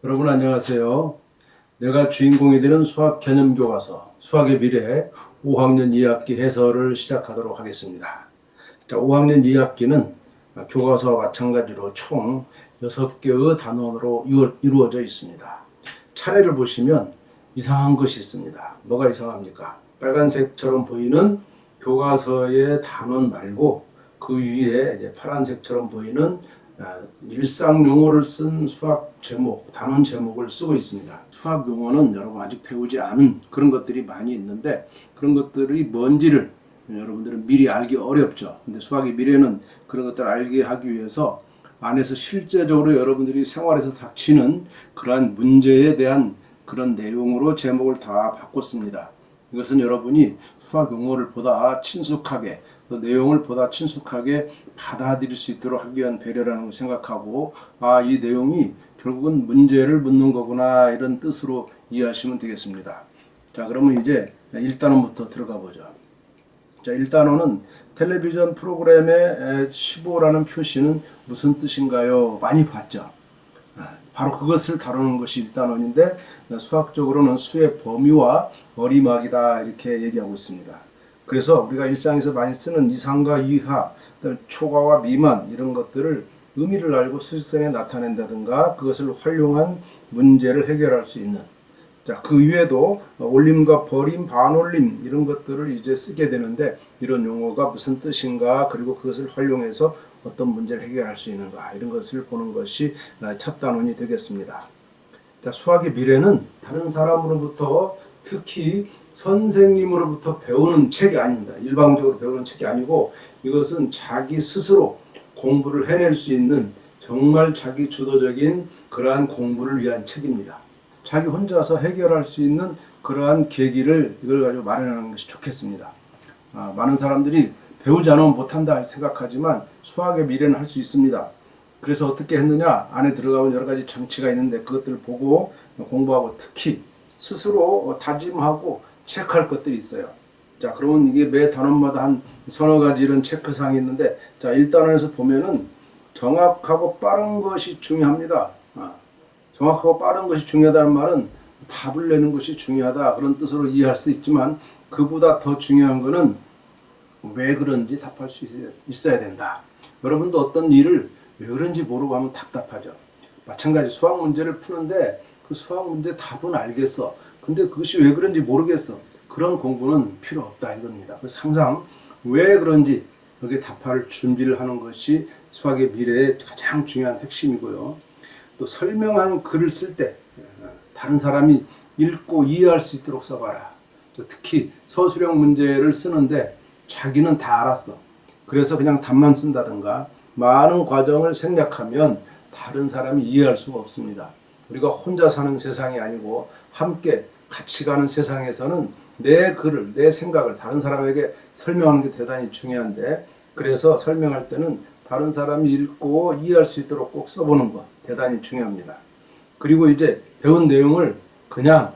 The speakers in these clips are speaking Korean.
여러분 안녕하세요. 내가 주인공이 되는 수학 개념 교과서 수학의 미래 5학년 2학기 해설을 시작하도록 하겠습니다. 자, 5학년 2학기는 교과서와 마찬가지로 총 6개의 단원으로 이루어져 있습니다. 차례를 보시면 이상한 것이 있습니다. 뭐가 이상합니까? 빨간색처럼 보이는 교과서의 단원 말고 그 위에 이제 파란색처럼 보이는 일상 용어를 쓴 수학 제목, 단원 제목을 쓰고 있습니다. 수학 용어는 여러분 아직 배우지 않은 그런 것들이 많이 있는데 그런 것들이 뭔지를 여러분들은 미리 알기 어렵죠. 근데 수학의 미래는 그런 것들을 알게 하기 위해서 안에서 실제적으로 여러분들이 생활에서 닥치는 그러한 문제에 대한 그런 내용으로 제목을 다 바꿨습니다. 이것은 여러분이 수학 용어를 보다 친숙하게 그 내용을 보다 친숙하게 받아들일 수 있도록 하기 위한 배려라는 걸 생각하고 이 내용이 결국은 문제를 묻는 거구나 이런 뜻으로 이해하시면 되겠습니다. 자, 그러면 이제 1단원부터 들어가 보죠. 자, 1단원은 텔레비전 프로그램의 15라는 표시는 무슨 뜻인가요? 많이 봤죠. 바로 그것을 다루는 것이 1단원인데 수학적으로는 수의 범위와 어리막이다 이렇게 얘기하고 있습니다. 그래서 우리가 일상에서 많이 쓰는 이상과 이하, 초과와 미만 이런 것들을 의미를 알고 수직선에 나타낸다든가 그것을 활용한 문제를 해결할 수 있는 자, 그 위에도 올림과 버림, 반올림 이런 것들을 이제 쓰게 되는데 이런 용어가 무슨 뜻인가 그리고 그것을 활용해서 어떤 문제를 해결할 수 있는가 이런 것을 보는 것이 첫 단원이 되겠습니다. 자, 수학의 미래는 다른 사람으로부터 특히 선생님으로부터 배우는 책이 아닙니다. 일방적으로 배우는 책이 아니고 이것은 자기 스스로 공부를 해낼 수 있는 정말 자기 주도적인 그러한 공부를 위한 책입니다. 자기 혼자서 해결할 수 있는 그러한 계기를 이걸 가지고 마련하는 것이 좋겠습니다. 많은 사람들이 배우지 않으면 못한다 생각하지만 수학의 미래는 할 수 있습니다. 그래서 어떻게 했느냐? 안에 들어가면 여러 가지 정치가 있는데 그것들을 보고 공부하고 특히 스스로 다짐하고 체크할 것들이 있어요. 자, 그러면 이게 매 단원마다 한 서너 가지 이런 체크사항이 있는데 자, 1단원에서 보면은 정확하고 빠른 것이 중요합니다. 정확하고 빠른 것이 중요하다는 말은 답을 내는 것이 중요하다 그런 뜻으로 이해할 수 있지만 그보다 더 중요한 것은 왜 그런지 답할 수 있어야 된다. 여러분도 어떤 일을 왜 그런지 모르고 하면 답답하죠. 마찬가지 수학 문제를 푸는데 그 수학 문제 답은 알겠어. 근데 그것이 왜 그런지 모르겠어. 그런 공부는 필요 없다 이겁니다. 그래서 항상 왜 그런지 여기에 답할 준비를 하는 것이 수학의 미래의 가장 중요한 핵심이고요. 또 설명하는 글을 쓸 때 다른 사람이 읽고 이해할 수 있도록 써봐라. 특히 서술형 문제를 쓰는데 자기는 다 알았어. 그래서 그냥 답만 쓴다든가 많은 과정을 생략하면 다른 사람이 이해할 수가 없습니다. 우리가 혼자 사는 세상이 아니고 함께 같이 가는 세상에서는 내 글을, 내 생각을 다른 사람에게 설명하는 게 대단히 중요한데 그래서 설명할 때는 다른 사람이 읽고 이해할 수 있도록 꼭 써보는 것 대단히 중요합니다. 그리고 이제 배운 내용을 그냥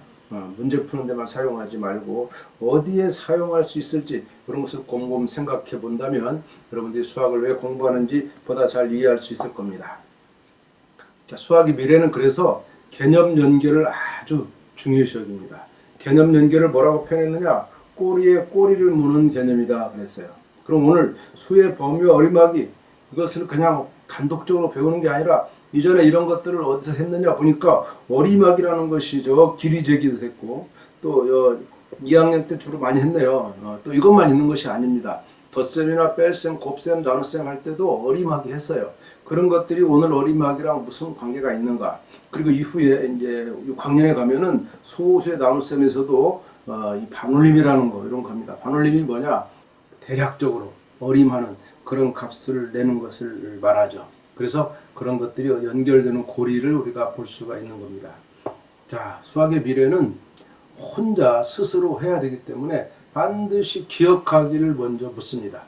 문제 푸는 데만 사용하지 말고 어디에 사용할 수 있을지 그런 것을 곰곰 생각해 본다면 여러분들이 수학을 왜 공부하는지 보다 잘 이해할 수 있을 겁니다. 자, 수학의 미래는 그래서 개념 연결을 아주 중요시 여깁니다. 개념 연결을 뭐라고 표현했느냐? 꼬리에 꼬리를 무는 개념이다 그랬어요. 그럼 오늘 수의 범위와 어리막이 이것을 그냥 단독적으로 배우는 게 아니라 이전에 이런 것들을 어디서 했느냐 보니까 어리막이라는 것이 길이 재기도 했고 또 2학년 때 주로 많이 했네요. 또 이것만 있는 것이 아닙니다. 덧셈이나 뺄셈, 곱셈, 나눗셈 할 때도 어리막이 했어요. 그런 것들이 오늘 어리막이랑 무슨 관계가 있는가? 그리고 이후에 이제 6학년에 가면은 소수의 나눗셈에서도 이 반올림이라는 거 이런 겁니다. 반올림이 뭐냐? 대략적으로 어림하는 그런 값을 내는 것을 말하죠. 그래서 그런 것들이 연결되는 고리를 우리가 볼 수가 있는 겁니다. 자, 수학의 미래는 혼자 스스로 해야 되기 때문에 반드시 기억하기를 먼저 묻습니다.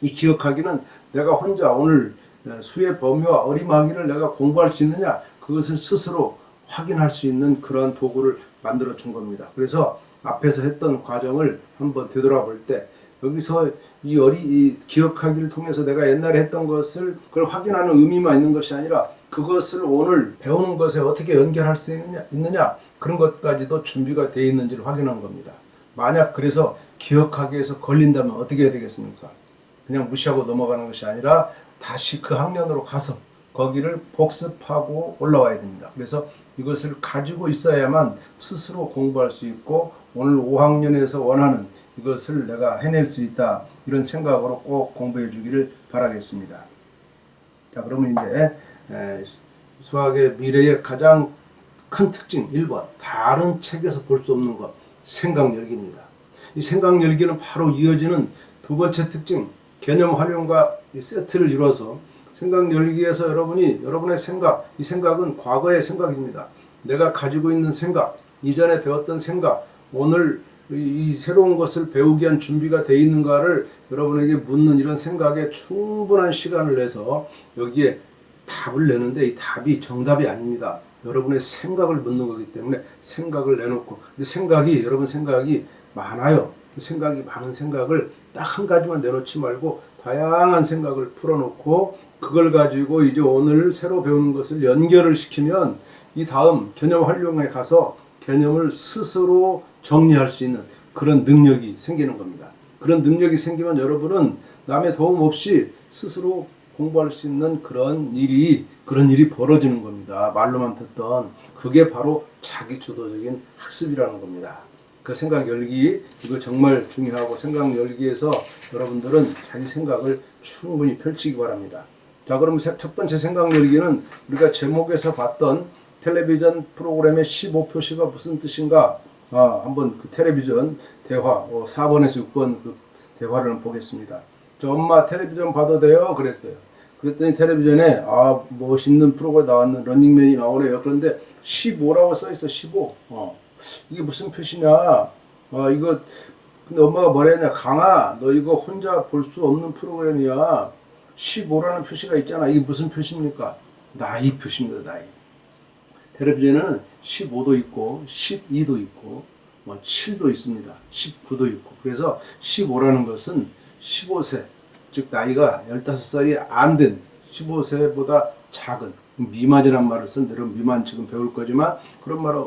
이 기억하기는 내가 혼자 오늘 수의 범위와 어림하기를 내가 공부할 수 있느냐 그것을 스스로 확인할 수 있는 그러한 도구를 만들어 준 겁니다. 그래서 앞에서 했던 과정을 한번 되돌아볼 때 여기서 이 기억하기를 통해서 내가 옛날에 했던 것을 그걸 확인하는 의미만 있는 것이 아니라 그것을 오늘 배우는 것에 어떻게 연결할 수 있느냐 그런 것까지도 준비가 되어 있는지를 확인한 겁니다. 만약 그래서 기억하기 위해서 걸린다면 어떻게 해야 되겠습니까? 그냥 무시하고 넘어가는 것이 아니라 다시 그 학년으로 가서 거기를 복습하고 올라와야 됩니다. 그래서 이것을 가지고 있어야만 스스로 공부할 수 있고 오늘 5학년에서 원하는 이것을 내가 해낼 수 있다. 이런 생각으로 꼭 공부해 주기를 바라겠습니다. 자, 그러면 이제 수학의 미래의 가장 큰 특징 1번 다른 책에서 볼 수 없는 것 생각 열기입니다. 이 생각 열기는 바로 이어지는 두 번째 특징 개념 활용과 세트를 이루어서 생각 열기에서 여러분의 생각, 이 생각은 과거의 생각입니다. 내가 가지고 있는 생각, 이전에 배웠던 생각, 오늘 이 새로운 것을 배우기 위한 준비가 되어 있는가를 여러분에게 묻는 이런 생각에 충분한 시간을 내서 여기에 답을 내는데 이 답이 정답이 아닙니다. 여러분의 생각을 묻는 거기 때문에 생각을 내놓고 근데 여러분 생각이 많아요. 생각이 많은 생각을 딱 한 가지만 내놓지 말고 다양한 생각을 풀어놓고 그걸 가지고 이제 오늘 새로 배우는 것을 연결을 시키면 이 다음 개념 활용에 가서 개념을 스스로 정리할 수 있는 그런 능력이 생기는 겁니다. 그런 능력이 생기면 여러분은 남의 도움 없이 스스로 공부할 수 있는 그런 일이 벌어지는 겁니다. 말로만 듣던 그게 바로 자기주도적인 학습이라는 겁니다. 그 생각 열기 이거 정말 중요하고 생각 열기에서 여러분들은 자기 생각을 충분히 펼치기 바랍니다. 자, 그럼 첫 번째 생각 열기는 우리가 제목에서 봤던 텔레비전 프로그램의 15표시가 무슨 뜻인가? 한번 그 텔레비전 대화 4번에서 6번 그 대화를 보겠습니다. 저 엄마 텔레비전 봐도 돼요? 그랬어요. 그랬더니 텔레비전에 멋있는 프로가 나왔는 런닝맨이 나오네요. 그런데 15라고 써있어. 15. 이게 무슨 표시냐? 이거 근데 엄마가 뭐라 했냐? 강아, 너 이거 혼자 볼 수 없는 프로그램이야. 15라는 표시가 있잖아. 이게 무슨 표시입니까? 나이 표시입니다. 나이. 텔레비전에는 15도 있고 12도 있고 7도 있습니다. 19도 있고. 그래서 15라는 것은 15세, 즉 나이가 15살이 안 된 15세보다 작은 미만이란 말을 쓴 대로 미만 지금 배울 거지만 그런 말을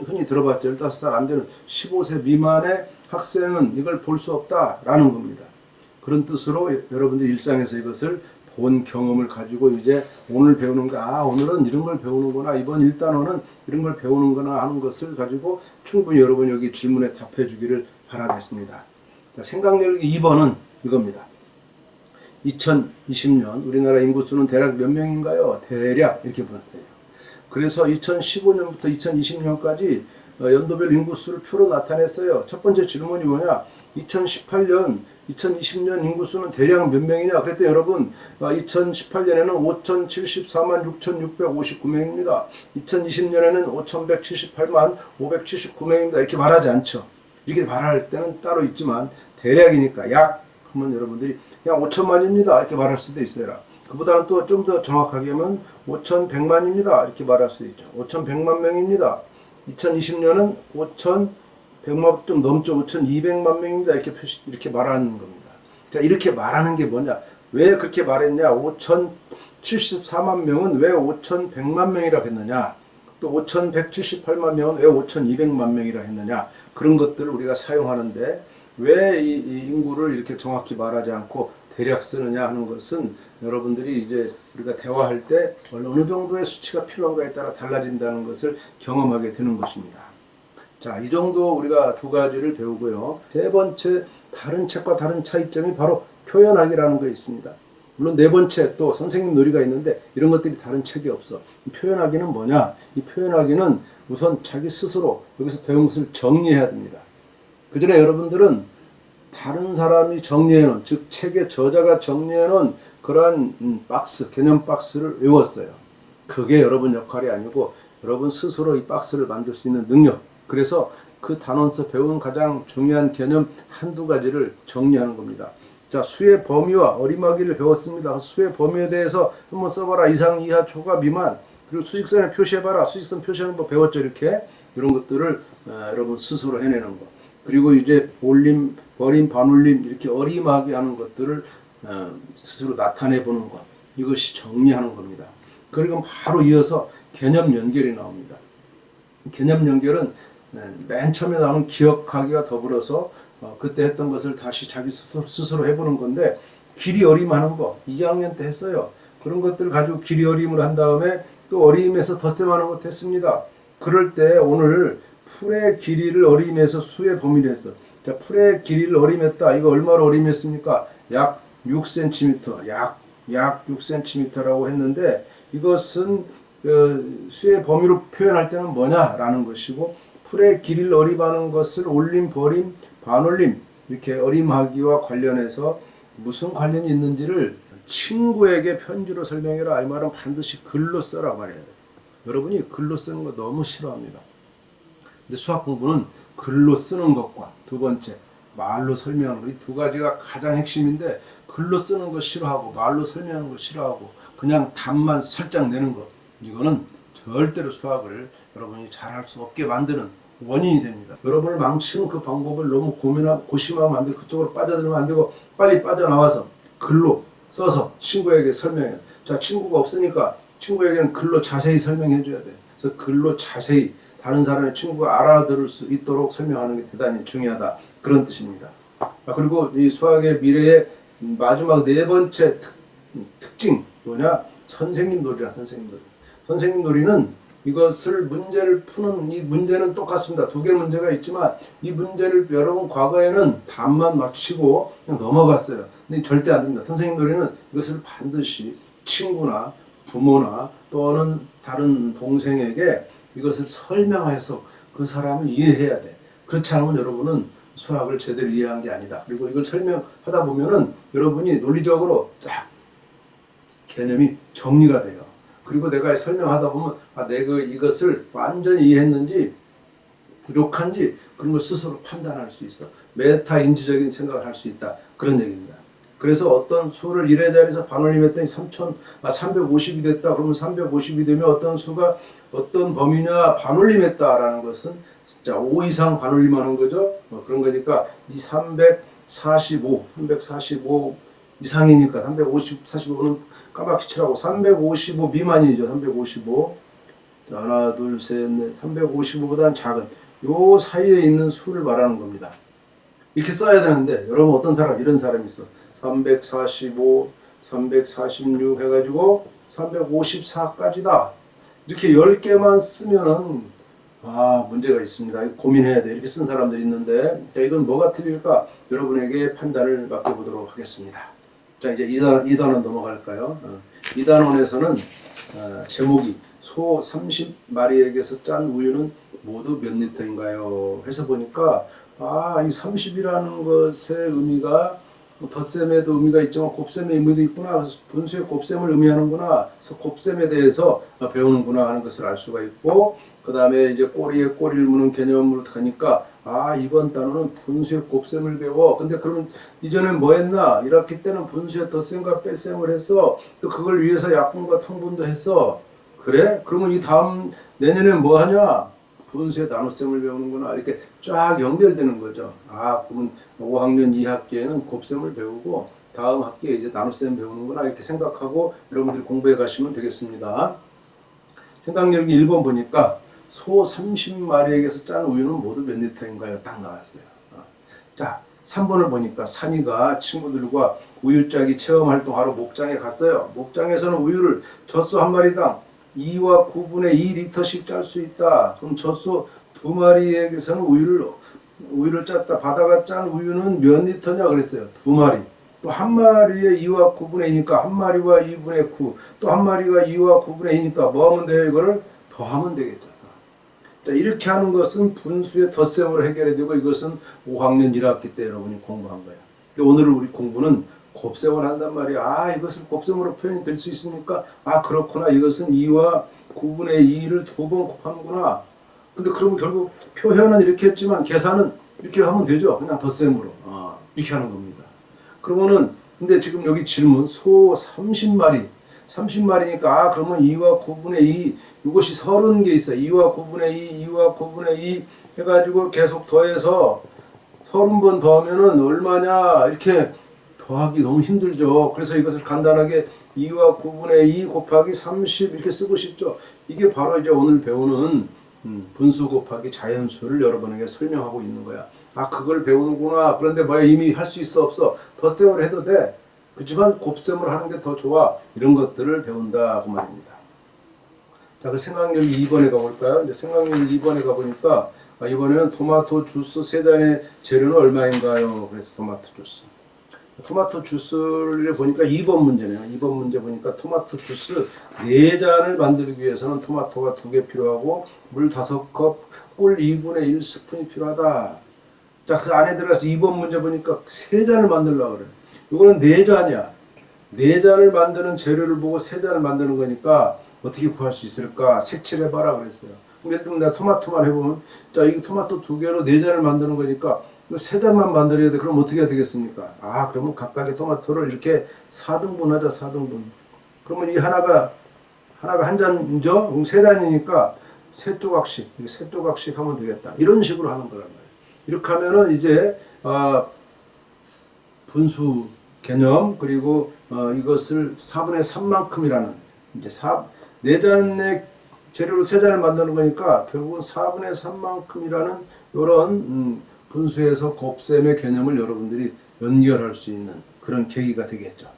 흔히 들어봤죠. 15살 안 되는 15세 미만의 학생은 이걸 볼 수 없다라는 겁니다. 그런 뜻으로 여러분들 일상에서 이것을 본 경험을 가지고 이제 오늘 배우는 거, 오늘은 이런 걸 배우는구나, 이번 1단원은 이런 걸 배우는구나 하는 것을 가지고 충분히 여러분 여기 질문에 답해 주기를 바라겠습니다. 자, 생각 열기 2번은 이겁니다. 2020년 우리나라 인구수는 대략 몇 명인가요? 대략 이렇게 봤어요. 그래서 2015년부터 2020년까지 연도별 인구수를 표로 나타냈어요. 첫 번째 질문이 뭐냐? 2018년, 2020년 인구수는 대략 몇 명이냐? 그랬더니 여러분 2018년에는 5,074만 6,659명입니다. 2020년에는 5,178만 579명입니다. 이렇게 말하지 않죠. 이렇게 말할 때는 따로 있지만 대략이니까 약 하면 여러분들이 그냥 5천만입니다. 이렇게 말할 수도 있어요. 그보다는 또 좀 더 정확하게 하면 5,100만입니다. 이렇게 말할 수도 있죠. 5,100만 명입니다. 2020년은 5,100만 좀 넘죠. 5,200만 명입니다. 이렇게 말하는 겁니다. 자, 이렇게 말하는 게 뭐냐? 왜 그렇게 말했냐? 5,074만 명은 왜 5,100만 명이라고 했느냐? 또 5,178만 명은 왜 5,200만 명이라고 했느냐? 그런 것들을 우리가 사용하는데 왜 이 인구를 이렇게 정확히 말하지 않고 대략 쓰느냐 하는 것은 여러분들이 이제 우리가 대화할 때 어느 정도의 수치가 필요한가에 따라 달라진다는 것을 경험하게 되는 것입니다. 자, 이 정도 우리가 두 가지를 배우고요. 세 번째 다른 책과 다른 차이점이 바로 표현하기라는 거 있습니다. 물론 네 번째 또 선생님 놀이가 있는데 이런 것들이 다른 책이 없어. 표현하기는 뭐냐? 이 표현하기는 우선 자기 스스로 여기서 배운 것을 정리해야 됩니다. 그 전에 여러분들은 다른 사람이 정리해놓은, 즉 책의 저자가 정리해놓은 그러한 박스, 개념 박스를 외웠어요. 그게 여러분 역할이 아니고 여러분 스스로 이 박스를 만들 수 있는 능력. 그래서 그 단원에서 배운 가장 중요한 개념 한두 가지를 정리하는 겁니다. 자, 수의 범위와 어리마기를 배웠습니다. 수의 범위에 대해서 한번 써봐라. 이상, 이하, 초과, 미만. 그리고 수직선에 표시해봐라. 수직선 표시하는 법 배웠죠. 이렇게. 이런 것들을 여러분 스스로 해내는 거. 그리고 이제 올림, 버림, 반올림 이렇게 어리마기 하는 것들을 스스로 나타내 보는 것. 이것이 정리하는 겁니다. 그리고 바로 이어서 개념 연결이 나옵니다. 개념 연결은 맨 처음에 나오는 기억하기와 더불어서 그때 했던 것을 다시 자기 스스로 해보는 건데, 길이 어림하는 거 2학년 때 했어요. 그런 것들을 가지고 길이 어림을 한 다음에 또 어림에서 덧셈하는 것도 했습니다. 그럴 때 오늘 풀의 길이를 어림해서 수의 범위를 했어. 자, 풀의 길이를 어림했다. 이거 얼마로 어림했습니까? 약 6cm, 약 6cm라고 했는데, 이것은 수의 범위로 표현할 때는 뭐냐라는 것이고, 풀의 길이를 어림하는 것을 올림, 버림, 반올림 이렇게 어림하기와 관련해서 무슨 관련이 있는지를 친구에게 편지로 설명해라. 이 말은 반드시 글로 써라 말이에요. 여러분이 글로 쓰는 거 너무 싫어합니다. 근데 수학 공부는 글로 쓰는 것과 두 번째 말로 설명하는 것, 이 두 가지가 가장 핵심인데, 글로 쓰는 거 싫어하고 말로 설명하는 거 싫어하고 그냥 답만 살짝 내는 것, 이거는 절대로 수학을 여러분이 잘할 수 없게 만드는 원인이 됩니다. 여러분을 망치는 그 방법을 너무 고심하면 안 되고, 그쪽으로 빠져들면 안 되고, 빨리 빠져나와서 글로 써서 친구에게 설명해요. 자, 친구가 없으니까 친구에게는 글로 자세히 설명해 줘야 돼. 그래서 글로 자세히 다른 사람의 친구가 알아들을 수 있도록 설명하는 게 대단히 중요하다, 그런 뜻입니다. 그리고 이 수학의 미래의 마지막 네 번째 특징 뭐냐? 선생님 놀이라. 선생님 놀이는 이것을 문제를 푸는, 이 문제는 똑같습니다. 두 개 문제가 있지만 이 문제를 여러분 과거에는 답만 맞히고 그냥 넘어갔어요. 근데 절대 안 됩니다. 선생님 놀이는 이것을 반드시 친구나 부모나 또는 다른 동생에게 이것을 설명해서 그 사람을 이해해야 돼. 그렇지 않으면 여러분은 수학을 제대로 이해한 게 아니다. 그리고 이걸 설명하다 보면은 여러분이 논리적으로 쫙 개념이 정리가 돼요. 그리고 내가 설명하다 보면 내가 이것을 완전히 이해했는지 부족한지 그런 걸 스스로 판단할 수 있어. 메타인지적인 생각을 할 수 있다, 그런 얘기입니다. 그래서 어떤 수를 1의 자리에서 반올림했더니 350이 됐다. 그러면 350이 되면 어떤 수가 어떤 범위냐 반올림했다라는 것은 진짜 5 이상 반올림하는 거죠. 그런 거니까 이 345 이상이니까 345는 까맣게 칠하고 355 미만이죠. 355. 하나, 둘, 셋, 넷. 355보다는 작은 요 사이에 있는 수를 말하는 겁니다. 이렇게 써야 되는데, 여러분 어떤 사람, 이런 사람이 있어. 345, 346 해가지고 354까지다. 이렇게 10개만 쓰면은 문제가 있습니다. 고민해야 돼. 이렇게 쓴 사람들이 있는데, 자, 이건 뭐가 틀릴까? 여러분에게 판단을 맡겨보도록 하겠습니다. 자, 이제 2단원 넘어갈까요? 2단원에서는 제목이 소 30마리에게서 짠 우유는 모두 몇 리터인가요? 해서 보니까 이 30이라는 것의 의미가 덧셈에도 의미가 있지만 곱셈의 의미도 있구나. 그래서 분수의 곱셈을 의미하는구나. 그래서 곱셈에 대해서 배우는구나 하는 것을 알 수가 있고, 그 다음에 이제 꼬리에 꼬리를 무는 개념으로 가니까 이번 단어는 분수의 곱셈을 배워. 근데 그러면 이전에 뭐 했나? 1학기 때는 분수의 덧셈과 뺄셈을 했어. 또 그걸 위해서 약분과 통분도 했어. 그래? 그러면 이 다음 내년엔 뭐 하냐? 분수의 나눗셈을 배우는구나. 이렇게 쫙 연결되는 거죠. 그러면 5학년 2학기에는 곱셈을 배우고 다음 학기에 이제 나눗셈 배우는구나. 이렇게 생각하고 여러분들이 공부해 가시면 되겠습니다. 생각력이 1번 보니까 소 30마리에게서 짠 우유는 모두 몇 리터인가요? 딱 나왔어요. 자, 3번을 보니까 산이가 친구들과 우유짜기 체험활동하러 목장에 갔어요. 목장에서는 우유를 젖소 한 마리당 2와 9분의 2리터씩 짤 수 있다. 그럼 젖소 2마리에게서는 우유를 짰다. 바다가 짠 우유는 몇 리터냐 그랬어요. 2마리. 또 한 마리에 2와 9분의 2니까 한 마리와 2분의 9. 또 한 마리가 2와 9분의 2니까 뭐 하면 돼요? 이거를 더하면 되겠죠. 자, 이렇게 하는 것은 분수의 덧셈으로 해결이 되고, 이것은 5학년 1학기 때 여러분이 공부한 거예요. 근데 오늘 우리 공부는 곱셈을 한단 말이야. 이것을 곱셈으로 표현이 될 수 있습니까? 그렇구나. 이것은 2와 9분의 2를 2번 곱하는구나. 근데 그러면 결국 표현은 이렇게 했지만 계산은 이렇게 하면 되죠. 그냥 덧셈으로. 이렇게 하는 겁니다. 그러면은, 근데 지금 여기 질문, 소 30마리니까, 그러면 2와 9분의 2, 이것이 30개 있어요. 2와 9분의 2, 2와 9분의 2 해가지고 계속 더해서 30번 더하면은 얼마냐, 이렇게 더하기 너무 힘들죠. 그래서 이것을 간단하게 2와 9분의 2 곱하기 30 이렇게 쓰고 싶죠. 이게 바로 이제 오늘 배우는 분수 곱하기 자연수를 여러분에게 설명하고 있는 거야. 아, 그걸 배우는구나. 그런데 뭐야, 이미 할 수 있어 없어? 덧셈을 해도 돼. 그렇지만 곱셈을 하는 게 더 좋아. 이런 것들을 배운다 그 말입니다. 자, 그 생각률 2번에 가볼까요? 이제 생각률 2번에 가보니까 이번에는 토마토 주스 3잔의 재료는 얼마인가요? 그래서 토마토 주스를 보니까 2번 문제네요. 2번 문제 보니까 토마토 주스 4잔을 만들기 위해서는 토마토가 2개 필요하고 물 5컵, 꿀 2분의 1 스푼이 필요하다. 자, 그 안에 들어가서 2번 문제 보니까 3잔을 만들려고 그래요. 이거는 4잔이야. 4잔을 만드는 재료를 보고 3잔을 만드는 거니까 어떻게 구할 수 있을까? 색칠해봐라 그랬어요. 예를 들면 내가 토마토만 해보면, 자, 이 토마토 2개로 4잔을 만드는 거니까 3잔만 만들어야 돼. 그럼 어떻게 해야 되겠습니까? 아, 그러면 각각의 토마토를 이렇게 4등분 하자, 4등분. 그러면 이 하나가 한 잔이죠? 그럼 3잔이니까 3조각씩 하면 되겠다. 이런 식으로 하는 거란 말이에요. 이렇게 하면은 이제, 분수 개념, 그리고 이것을 4분의 3만큼이라는, 이제 4잔의 재료로 3잔을 만드는 거니까 결국은 4분의 3만큼이라는 이런 분수에서 곱셈의 개념을 여러분들이 연결할 수 있는 그런 계기가 되겠죠.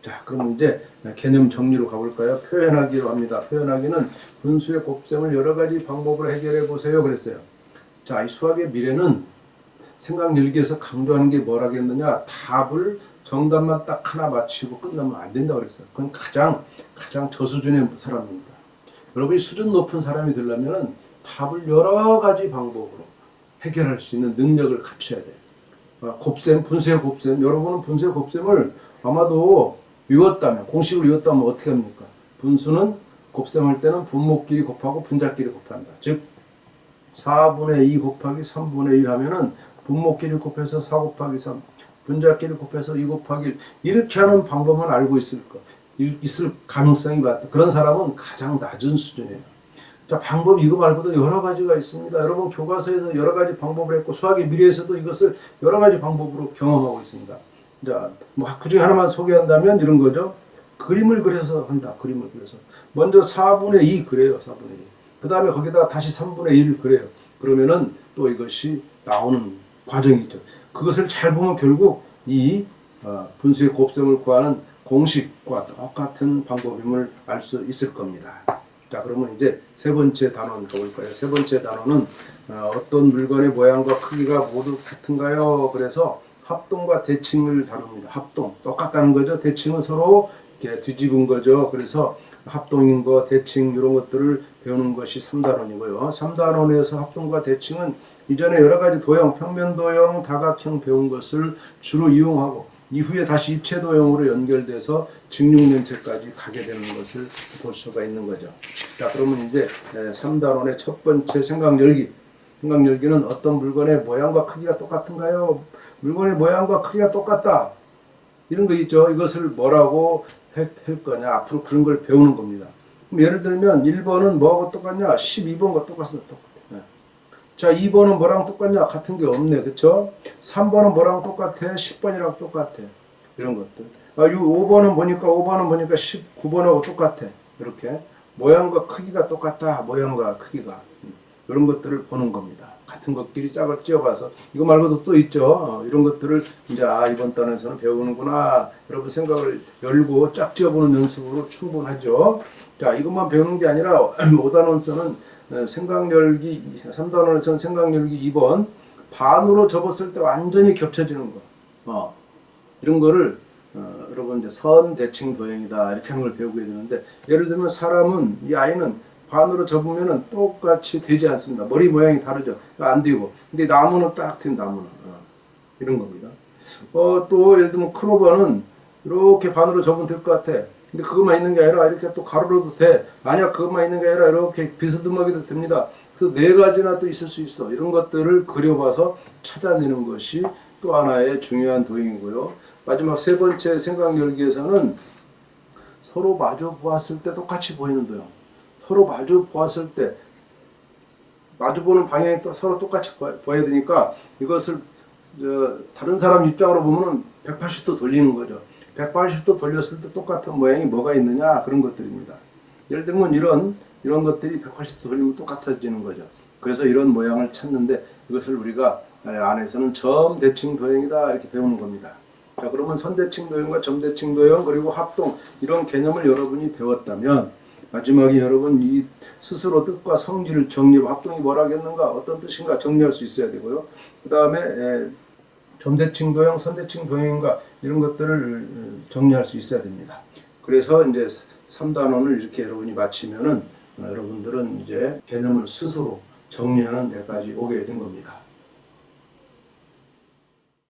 자, 그럼 이제 개념 정리로 가볼까요? 표현하기로 합니다. 표현하기는 분수의 곱셈을 여러 가지 방법으로 해결해 보세요 그랬어요. 자, 이 수학의 미래는 생각 열기에서 강조하는 게 뭐라겠느냐? 답을 정답만 딱 하나 맞히고 끝나면 안 된다고 그랬어요. 그건 가장 저수준의 사람입니다. 여러분이 수준 높은 사람이 되려면 답을 여러 가지 방법으로 해결할 수 있는 능력을 갖춰야 돼요. 곱셈, 분수의 곱셈. 여러분은 분수의 곱셈을 아마도 외웠다면, 공식을 외웠다면 어떻게 합니까? 분수는 곱셈할 때는 분모끼리 곱하고 분자끼리 곱한다. 즉 4분의 2 곱하기 3분의 1 하면은 분모끼리 곱해서 4 곱하기 3, 분자끼리 곱해서 2 곱하기 1 이렇게 하는 방법만 알고 있을 가능성이 많다. 그런 사람은 가장 낮은 수준이에요. 자, 방법 이거 말고도 여러 가지가 있습니다. 여러분 교과서에서 여러 가지 방법을 했고 수학의 미래에서도 이것을 여러 가지 방법으로 경험하고 있습니다. 자, 뭐 그중에 하나만 소개한다면 이런 거죠. 그림을 그려서 한다. 그림을 그려서 먼저 4분의 2 그래요. 4분의 2. 그 다음에 거기다가 다시 3분의 1 그래요. 그러면은 또 이것이 나오는 과정이 있죠. 그것을 잘 보면 결국 이 분수의 곱셈을 구하는 공식과 똑같은 방법임을 알 수 있을 겁니다. 자, 그러면 이제 세 번째 단원 가볼까요? 세 번째 단원은 어떤 물건의 모양과 크기가 모두 같은가요? 그래서 합동과 대칭을 다룹니다. 합동, 똑같다는 거죠. 대칭은 서로 이렇게 뒤집은 거죠. 그래서 합동인 거, 대칭 이런 것들을 배우는 것이 3단원이고요. 3단원에서 합동과 대칭은 이전에 여러 가지 도형, 평면 도형, 다각형 배운 것을 주로 이용하고 이후에 다시 입체 도형으로 연결돼서 직육면체까지 가게 되는 것을 볼 수가 있는 거죠. 자, 그러면 이제 3단원의 첫 번째 생각 열기. 생각 열기는 어떤 물건의 모양과 크기가 똑같은가요? 물건의 모양과 크기가 똑같다. 이런 거 있죠. 이것을 뭐라고 할 거냐. 앞으로 그런 걸 배우는 겁니다. 예를 들면 1번은 뭐하고 똑같냐? 12번과 똑같습니다. 똑같아. 자, 2번은 뭐랑 똑같냐? 같은 게 없네. 그쵸? 3번은 뭐랑 똑같아? 10번이랑 똑같아. 이런 것들. 5번은 보니까 19번하고 똑같아. 이렇게. 모양과 크기가 똑같다. 모양과 크기가. 이런 것들을 보는 겁니다. 같은 것끼리 짝을 찌어봐서. 이거 말고도 또 있죠. 이런 것들을 이제 이번 단에서는 배우는구나. 여러분 생각을 열고 짝 찌어보는 연습으로 충분하죠. 자, 이것만 배우는 게 아니라 5단원서는 생각 열기, 3단원에서는 생각 열기 2번 반으로 접었을 때 완전히 겹쳐지는 거. 이런 거를 여러분 이제 선 대칭 도형이다 이렇게 하는 걸 배우게 되는데, 예를 들면 사람은, 이 아이는 반으로 접으면은 똑같이 되지 않습니다. 머리 모양이 다르죠. 안 되고. 근데 나무는 딱 된 나무는 이런 겁니다. 또 예를 들면 크로버는 이렇게 반으로 접으면 될 것 같아. 근데 그것만 있는 게 아니라 이렇게 또 가로로도 돼. 만약 그것만 있는 게 아니라 이렇게 비스듬하게도 됩니다. 그래서 4가지나 또 있을 수 있어. 이런 것들을 그려봐서 찾아내는 것이 또 하나의 중요한 도형이고요. 마지막 세 번째 생각 열기에서는 서로 마주 보았을 때 똑같이 보이는 도형. 서로 마주 보았을 때 마주 보는 방향이 또 서로 똑같이 보여야 되니까 이것을 다른 사람 입장으로 보면은 180도 돌리는 거죠. 180도 돌렸을 때 똑같은 모양이 뭐가 있느냐, 그런 것들입니다. 예를 들면 이런 것들이 180도 돌리면 똑같아지는 거죠. 그래서 이런 모양을 찾는데 이것을 우리가 안에서는 점대칭 도형이다 이렇게 배우는 겁니다. 자, 그러면 선대칭 도형과 점대칭 도형 그리고 합동 이런 개념을 여러분이 배웠다면 마지막에 여러분 이 스스로 뜻과 성질을 정리하고 합동이 뭐라겠는가, 어떤 뜻인가 정리할 수 있어야 되고요. 그 다음에 점대칭 도형, 선대칭 도형인가 이런 것들을 정리할 수 있어야 됩니다. 그래서 이제 3단원을 이렇게 여러분이 마치면은 여러분들은 이제 개념을 스스로 정리하는 데까지 오게 된 겁니다.